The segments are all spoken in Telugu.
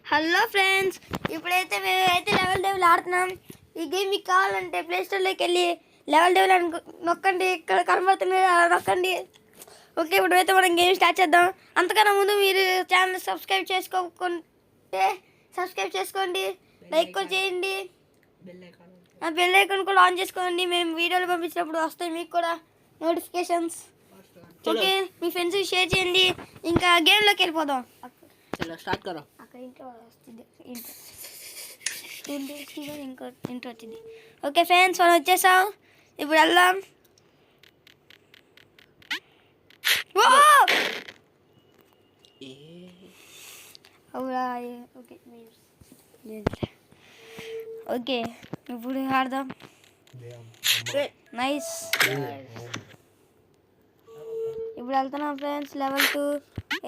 హలో ఫ్రెండ్స్, ఇప్పుడైతే మేమైతే లెవెల్ డెవల్ ఆడుతున్నాం. ఈ గేమ్ మీకు కావాలంటే ప్లేస్టోర్లోకి వెళ్ళి లెవెల్ డెవల్ అని నొక్కండి. ఇక్కడ కనబడుతుంది అలా నొక్కండి. ఓకే, ఇప్పుడైతే మనం గేమ్ స్టార్ట్ చేద్దాం. అంతకన్నా ముందు మీరు ఛానల్ సబ్స్క్రైబ్ చేసుకోకుంటే సబ్స్క్రైబ్ చేసుకోండి, లైక్ కూడా చేయండి, బెల్ ఐకాన్ కూడా ఆన్ చేసుకోండి. మేము వీడియోలు పంపించినప్పుడు వస్తాయి మీకు కూడా నోటిఫికేషన్స్. ఓకే, మీ ఫ్రెండ్స్కి షేర్ చేయండి. ఇంకా గేమ్లోకి వెళ్ళిపోదాం. స్టార్ట్ కరో. అక్కడ ఇంట్లో వస్తుంది, ఇంకో ఇంట్లో వచ్చింది. ఓకే ఫ్రెండ్స్, మనం వచ్చేసాం. ఇప్పుడు వెళ్దాం. ఓకే, ఇప్పుడు ఆడదాం. నైస్. ఇప్పుడు వెళ్తున్నాం ఫ్రెండ్స్, లెవెల్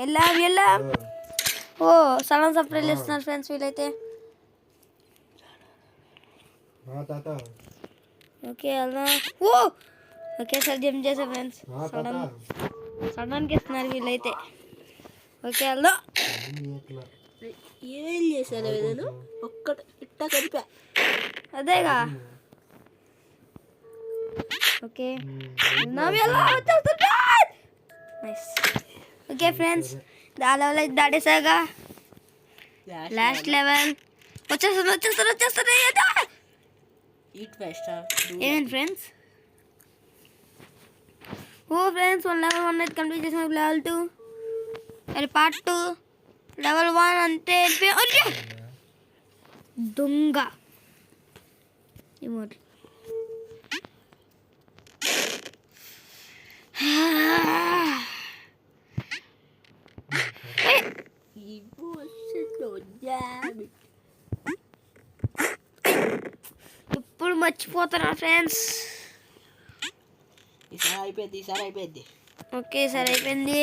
2 వెళ్ళాం. ఓ సడన్ సర్ప్రైజ్ ఇస్తున్నారు ఫ్రెండ్స్ వీళ్ళైతే. ఓకే వెళ్దాం. ఓ ఓకే సార్ జంప్ చేసా ఫ్రెండ్స్. సడన్కి ఇస్తున్నారు వీళ్ళైతే. ఓకే వెళ్దాం. ఏం చేశాను నేను ఒక్క ఇట్టా కలిపా అదేగా. Okay nice. ఓకే ఫ్రెండ్స్, ఆ లెవెల్ అయితే దాటేసాగా. లాస్ట్ లెవెల్ వచ్చేస్తారు. ఏమేంటి ఫ్రెండ్స్? ఓ ఫ్రెండ్స్, లెవెల్ 1 అయితే కంప్లీట్ చేసిన. లెవెల్ 2 అది పార్ట్ 2. లెవెల్ 1 అంతే. దొంగ ఇమోట్. ఇప్పుడు మర్చిపోతారా ఫ్రెండ్స్? ఈసారి అయిపోయింది. ఓకే సరే అయిపోయింది.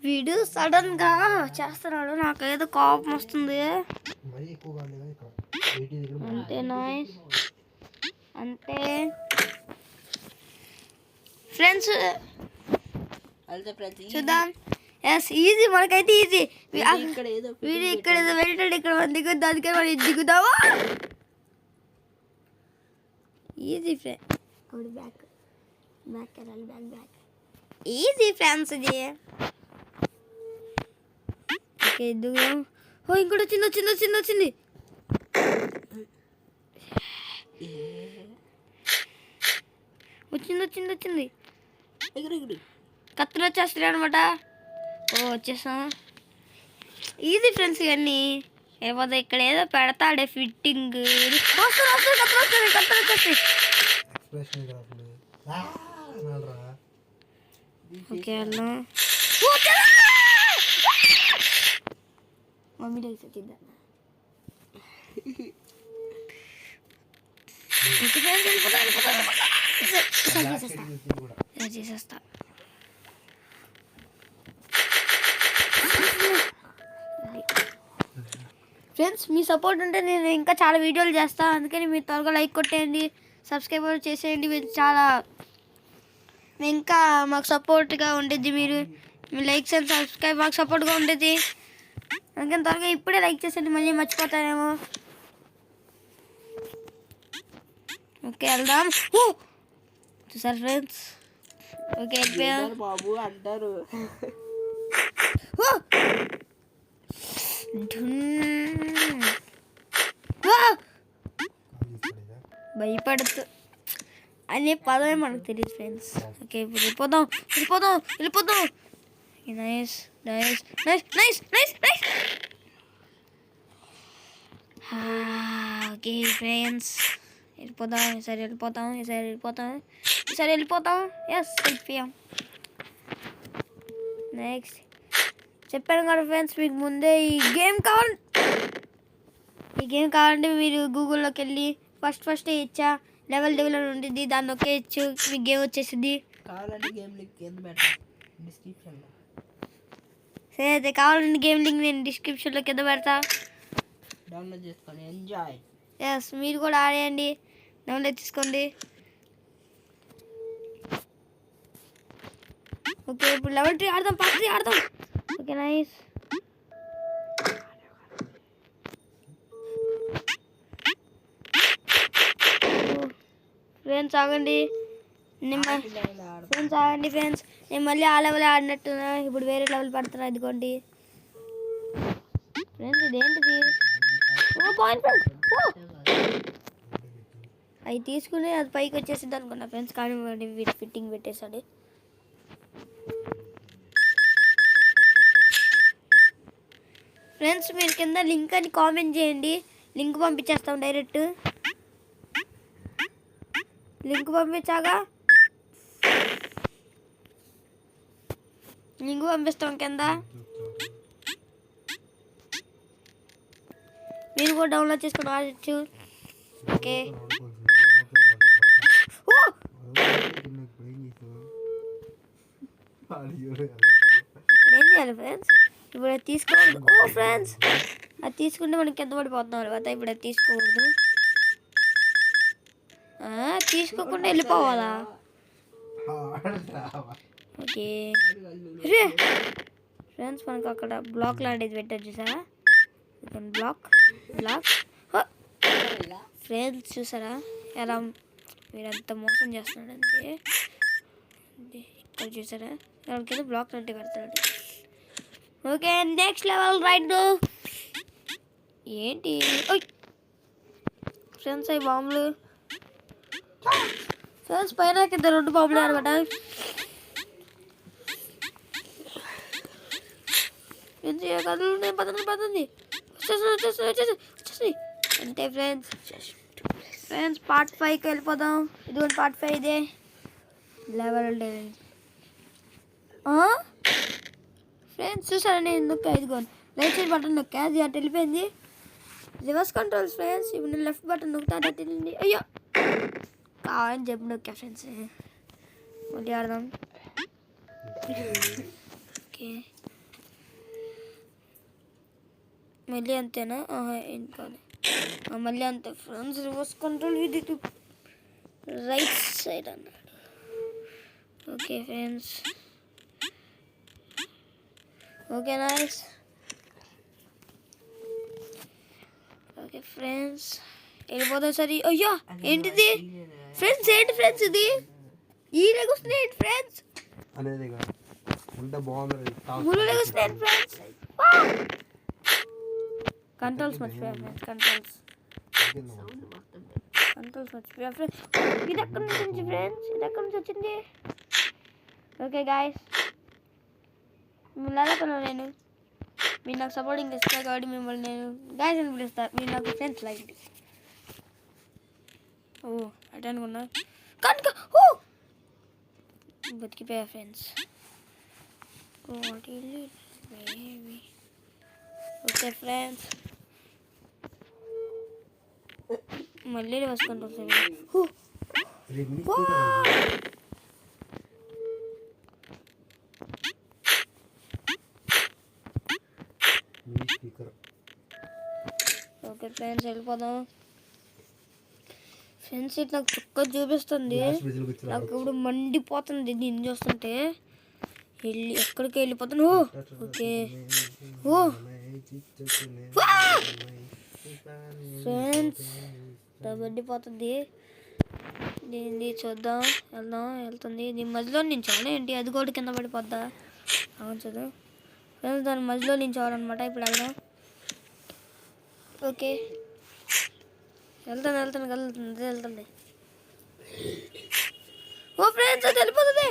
వీడు సడన్ గా చేస్తున్నాడు, నాకు ఏదో కోపం వస్తుంది. అంతే నైస్. అంతే ఫ్రెండ్స్, చూద్దాం. ఎస్ ఈజీ, మనకైతే ఈజీ. వీడు ఇక్కడ ఏదో వెళ్ళాడు, ఇక్కడ మన దిగుద్దా, అందుకే మనం దిగుదావా. Easy friend, back easy friends ఇది. ఓకే దిగుదాం. ఓ ఇంకోటి వచ్చింది. వచ్చింది. కత్తులు వచ్చేస్తాయి అనమాట. ఓ వచ్చేసాం. ఈజీ ఫ్రెండ్స్ ఇవన్నీ. ఏపోతే ఇక్కడ ఏదో పెడతాడే ఫిట్టింగ్. కత్తులు వచ్చేస్తాయి. ఓకే అన్నా మమ్మీ వచ్చిద్దా. చేసేస్తా. ఫ్రెండ్స్, మీ సపోర్ట్ ఉంటే నేను ఇంకా చాలా వీడియోలు చేస్తాను. అందుకని మీరు త్వరగా లైక్ కొట్టేయండి, సబ్స్క్రైబ్ చేసేయండి. మీరు చాలా ఇంకా మాకు సపోర్ట్గా ఉండేది. మీరు మీ లైక్స్ అండ్ సబ్స్క్రైబ్ మాకు సపోర్ట్గా ఉండేది. అందుకని త్వరగా ఇప్పుడే లైక్ చేసేయండి, మళ్ళీ మర్చిపోతానేమో. ఓకే వెళ్దాం. చూసారు ఫ్రెండ్స్? ఓకే బాబు అంటారు. భయపడుతూ అనే పదమే మనకు తెలియదు ఫ్రెండ్స్. ఓకే ఇప్పుడు వెళ్ళిపోదాం. నైస్. ఓకే ఫ్రెండ్స్, వెళ్ళిపోతాం. ఎస్ వెళ్ళిపోయాం. నెక్స్ట్ చెప్పాను కదా ఫ్రెండ్స్ మీకు ముందే, ఈ గేమ్ కావాలంటే మీరు గూగుల్లోకి వెళ్ళి ఫస్ట్ ఇచ్చా లెవెల్ డెవల్ అని ఉంటుంది, దాన్ని ఒకే ఇచ్చు మీకు గేమ్ వచ్చేసింది. సరే అయితే కావాలంటే గేమ్ లింక్ నేను డిస్క్రిప్షన్లో కింద పెడతా. డౌన్లోడ్ చేసుకొని ఎంజాయ్. ఎస్ మీరు కూడా ఆడేయండి, డౌన్లోడ్ చేసుకోండి. డౌన్లోడ్ చేసుకొని ఎంజాయ్. డౌన్లోడ్ చేసుకోండి. ఎస్ మీరు కూడా ఆడేయండి, డౌన్లోడ్ చేసుకోండి. ఎస్ మీరు కూడా ఆడేయండి, డౌన్లోడ్ చేసుకోండి. ఎస్ మీరు కూడా ఆడేయండి, డౌన్లోడ్ చేసుకోండి. ఎస్ మీరు కూడా ఆడేయండి, డౌన్లోడ్ చేసుకోండి. ఓకే ఇప్పుడు లెవెల్ 3 ఆడదాం, పార్ట్ 3 ఆడదాం. Okay nice. ఫ్రెండ్స్ ఆగండి, ఫ్రెండ్స్ నేను మళ్ళీ ఆ లెవెల్ ఆడినట్టున్నా. ఇప్పుడు వేరే లెవెల్ పడుతున్నా. ఇదిగోండి ఫ్రెండ్స్, ఇదేంటిది? ఓ పాయింట్ ఫ్రెండ్స్, అవి తీసుకుని అది పైకి వచ్చేసింది అనుకున్నా ఫ్రెండ్స్, కానీ వీటి ఫిట్టింగ్ పెట్టేశాడు. ఫ్రెండ్స్ మీరు కింద లింక్ అని కామెంట్ చేయండి, లింక్ పంపించేస్తాం డైరెక్ట్. లింక్ పంపిస్తాం కింద, మీరు కూడా డౌన్లోడ్ చేసుకుని ఆడచ్చు. ఓకే ఏం చేయాలి ఫ్రెండ్స్? ఇప్పుడు అది తీసుకోకూడదు. ఓ ఫ్రెండ్స్, అది తీసుకుంటే మనకి ఎంత పడిపోతున్నాం కదా. ఇప్పుడు అది తీసుకోకూడదు, తీసుకోకుండా వెళ్ళిపోవాలా? ఓకే ఫ్రెండ్స్, మనకు అక్కడ బ్లాక్ లాంటిది పెట్టారు చూసారా? బ్లాక్ ఫ్రెండ్స్ చూసారా ఎలా మీరంతా మోసం చేస్తున్నాడంటే? ఇక్కడ చూసారా కింద బ్లాక్ లాంటివి పెడతాడు. Okay next level right. ఏంటి ఫ్రెండ్స్ అవి బాంబులు? ఫ్రెండ్స్ పైన కింద 2 బాంబులు అనమాట. పదండి వచ్చేసి అంతే ఫ్రెండ్స్ పార్ట్ 5కి వెళ్ళిపోదాం. ఇదిగోండి పార్ట్ 5 ఇదే లెవెల్. ఫ్రెండ్స్ చూసారా నేను నొక్కా, ఇదిగోండి రైట్ సైడ్ బటన్ నొక్కా, అది అటు వెళ్ళిపోయింది. Reverse controls friends. ఇప్పుడు నేను లెఫ్ట్ బటన్ నొక్కుతా, అటు వెళ్ళింది. అయ్యో కావాలని చెప్పి నొక్కా ఫ్రెండ్స్. మళ్ళీ ఆడదాం. ఓకే మళ్ళీ అంతేనా? ఏం కాదు, మళ్ళీ అంతే ఫ్రెండ్స్. రివర్స్ కంట్రోల్ ఇది రైట్ సైడ్ అన్నాడు. Okay friends, okay nice. Okay friends వెళ్ళిపోతాం సరే. అయ్యో ఏంటిది ఫ్రెండ్స్? ఏంటి ఫ్రెండ్స్ ఇది? ఈ లెగొస్తున్నాయి ఏంటి ఫ్రెండ్స్? ఫ్రెండ్స్ కంట్రోల్స్ మర్చిపోయా ఫ్రెండ్స్. కంట్రోల్స్ మర్చిపోయా ఫ్రెండ్స్. ఇది ఎక్కడి నుంచి వచ్చింది ఫ్రెండ్స్? ఇది ఎక్కడి నుంచి వచ్చింది? ఓకే గాయస్, మిమ్మల్ని అడగను నేను, మీరు నాకు సపోర్టింగ్ ఇస్తారు కాబట్టి మిమ్మల్ని నేను గాయస్ అని పిలుస్తాను. మీరు నాకు ఫ్రెండ్స్ లైక్. ఓ అటే అనుకున్నా కనుక బతికిపోయా ఫ్రెండ్స్. ఓకే ఫ్రెండ్స్ మళ్ళీ వసుకుంటాం సార్. ఓకే ఫ్రెండ్స్ వెళ్ళిపోదాం. ఫ్రెండ్స్ ఇట్లా నాకు చుక్క చూపిస్తుంది, నాకు ఇప్పుడు మండిపోతుంది దీన్ని చూస్తుంటే. ఎక్కడికి వెళ్ళిపోతాను? ఓకే ఫ్రెండ్స్ మండిపోతుంది. దీన్ని చూద్దాం, వెళ్తుంది. దీని మధ్యలో నించోవాలి ఏంటి? అది కూడా కింద పడిపోద్దా? అవును చూద్దాం ఫ్రెండ్స్, దాని మధ్యలో నించోవాలన్నమాట. ఇప్పుడు వెళ్దాం. ఓకే వెళ్తుంది. ఓ ఫ్రెండ్స్ అది వెళ్ళిపోతుంది.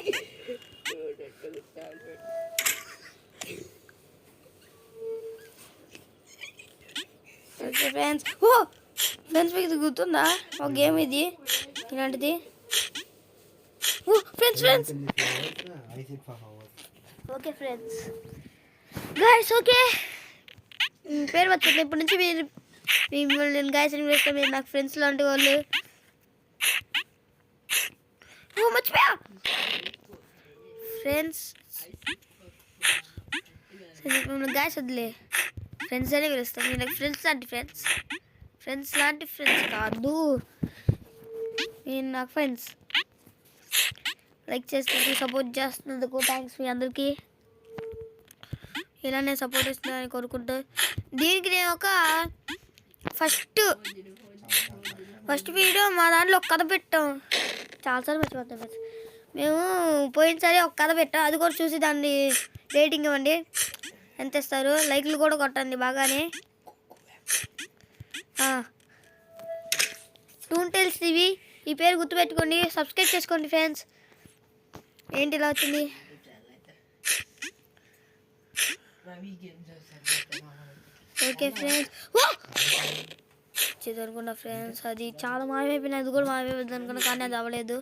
ఓకే ఫ్రెండ్స్, మీకు ఇది గుర్తుందా ఒక గేమ్ ఇది ఇలాంటిది? Friends okay friends guys, okay పేరు వచ్చింది. ఇప్పటి నుంచి నేను గాయస్ అని పిలుస్తాను. మీరు నాకు ఫ్రెండ్స్ లాంటి వాళ్ళు. మర్చిపోయా ఫ్రెండ్స్. గాయస్ వద్దులే, ఫ్రెండ్స్ అనే పిలుస్తాను. మీరు నాకు ఫ్రెండ్స్ లాంటి ఫ్రెండ్స్ కాదు, మీరు నాకు ఫ్రెండ్స్. లైక్ చేస్తున్నందుకు సపోర్ట్ చేస్తున్నందుకు థ్యాంక్స్ మీ అందరికీ. ఇలానే సపోర్ట్ ఇస్తున్నారని కోరుకుంటూ దీనికి నేను ఒక ఫస్ట్ వీడియో మా దాంట్లో ఒక కథ పెట్టాం. చాలాసార్లు మర్చిపోతాం. మేము పోయినసారి ఒక కథ పెట్టాం, అది కూడా చూసి దాన్ని రేటింగ్ ఇవ్వండి. ఎంత ఇస్తారు? లైక్లు కూడా కొట్టండి బాగానే. టూన్ టైల్స్ టీవీ ఈ పేరు గుర్తుపెట్టుకోండి, సబ్స్క్రైబ్ చేసుకోండి ఫ్రెండ్స్. ఏంటి ఇలా వచ్చింది? ఓకే ఫ్రెండ్స్, అనుకున్నా ఫ్రెండ్స్, అది చాలా మాయమైపోయినా, అది కూడా మాయమైపోయింది అనుకున్నా, కానీ అది అవ్వలేదు.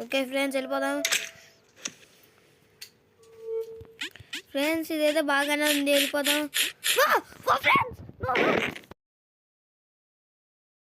ఓకే ఫ్రెండ్స్ వెళ్ళిపోదాం. ఫ్రెండ్స్ ఇదైతే బాగానే ఉంది, వెళ్ళిపోదాం.